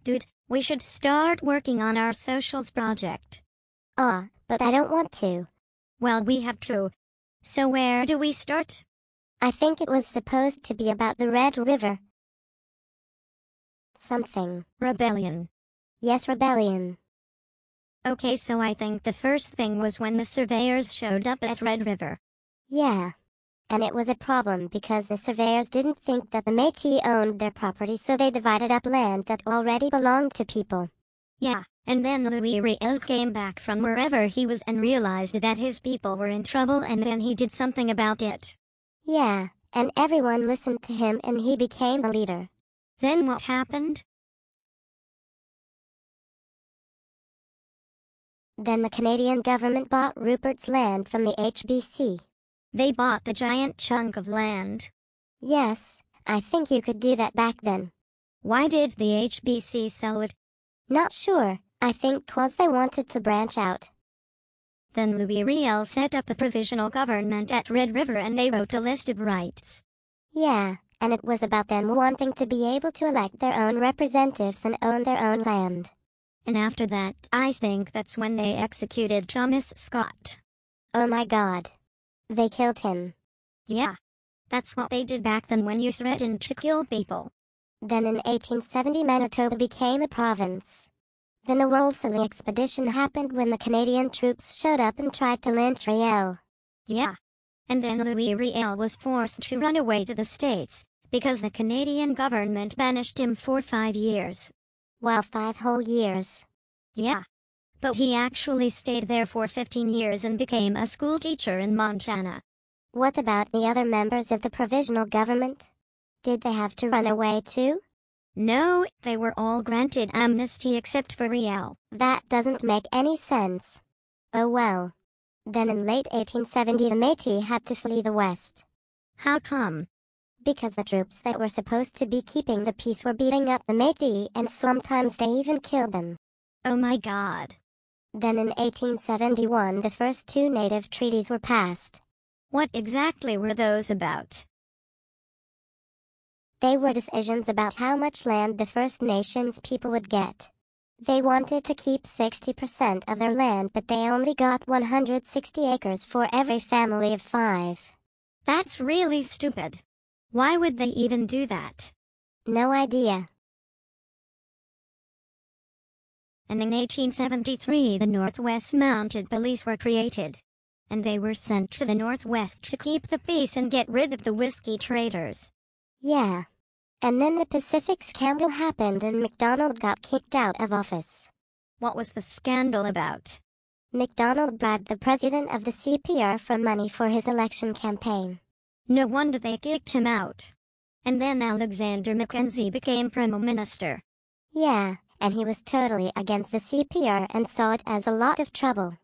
Dude, we should start working on our socials project. But I don't want to. Well, we have to. So where do we start? I think it was supposed to be about the Red River. Something. Rebellion. Yes, rebellion. Okay, so I think the first thing was when the surveyors showed up at Red River. Yeah. And it was a problem because the surveyors didn't think that the Métis owned their property, so they divided up land that already belonged to people. Yeah, and then Louis Riel came back from wherever he was and realized that his people were in trouble, and then he did something about it. Yeah, and everyone listened to him and he became the leader. Then what happened? Then the Canadian government bought Rupert's land from the HBC. They bought a giant chunk of land. Yes, I think you could do that back then. Why did the HBC sell it? Not sure, I think 'cause they wanted to branch out. Then Louis Riel set up a provisional government at Red River and they wrote a list of rights. Yeah, and it was about them wanting to be able to elect their own representatives and own their own land. And after that, I think that's when they executed Thomas Scott. Oh my God. They killed him. Yeah. That's what they did back then when you threatened to kill people. Then in 1870 Manitoba became a province. Then the Wolseley expedition happened when the Canadian troops showed up and tried to lynch Riel. Yeah. And then Louis Riel was forced to run away to the States, because the Canadian government banished him for 5 years. Wow, 5 whole years. Yeah. But he actually stayed there for 15 years and became a school teacher in Montana. What about the other members of the provisional government? Did they have to run away too? No, they were all granted amnesty except for Riel. That doesn't make any sense. Oh well. Then in late 1870 the Métis had to flee the west. How come? Because the troops that were supposed to be keeping the peace were beating up the Métis and sometimes they even killed them. Oh my God. Then in 1871 the first 2 native treaties were passed. What exactly were those about? They were decisions about how much land the First Nations people would get. They wanted to keep 60% of their land, but they only got 160 acres for every family of 5. That's really stupid. Why would they even do that? No idea. And in 1873 the Northwest Mounted Police were created. And they were sent to the Northwest to keep the peace and get rid of the whiskey traders. Yeah. And then the Pacific scandal happened and MacDonald got kicked out of office. What was the scandal about? MacDonald bribed the president of the CPR for money for his election campaign. No wonder they kicked him out. And then Alexander Mackenzie became Prime Minister. Yeah, and he was totally against the CPR and saw it as a lot of trouble.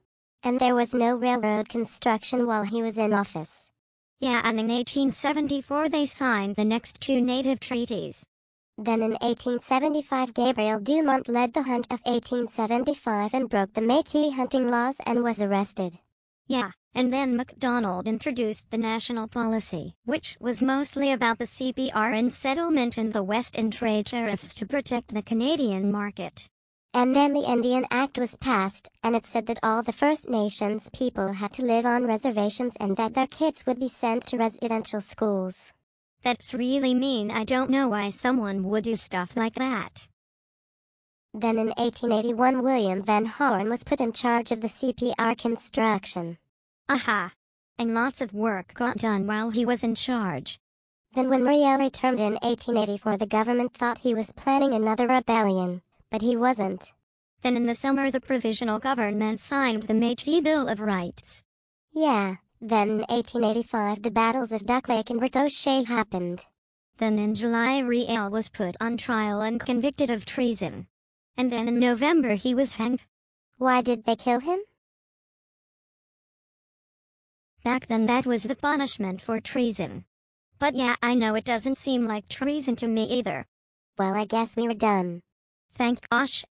And there was no railroad construction while he was in office. Yeah, and in 1874 they signed the next 2 native treaties. Then in 1875 Gabriel Dumont led the hunt of 1875 and broke the Métis hunting laws and was arrested. Yeah, and then MacDonald introduced the national policy, which was mostly about the CPR and settlement in the West and trade tariffs to protect the Canadian market. And then the Indian Act was passed, and it said that all the First Nations people had to live on reservations and that their kids would be sent to residential schools. That's really mean. I don't know why someone would do stuff like that. Then in 1881 William Van Horn was put in charge of the CPR construction. Aha! And lots of work got done while he was in charge. Then when Riel returned in 1884 the government thought he was planning another rebellion. But he wasn't. Then in the summer the provisional government signed the Métis Bill of Rights. Yeah, then in 1885 the battles of Duck Lake and Ricochet happened. Then in July Riel was put on trial and convicted of treason. And then in November he was hanged. Why did they kill him? Back then that was the punishment for treason. But yeah, I know it doesn't seem like treason to me either. Well, I guess we were done. Thank gosh.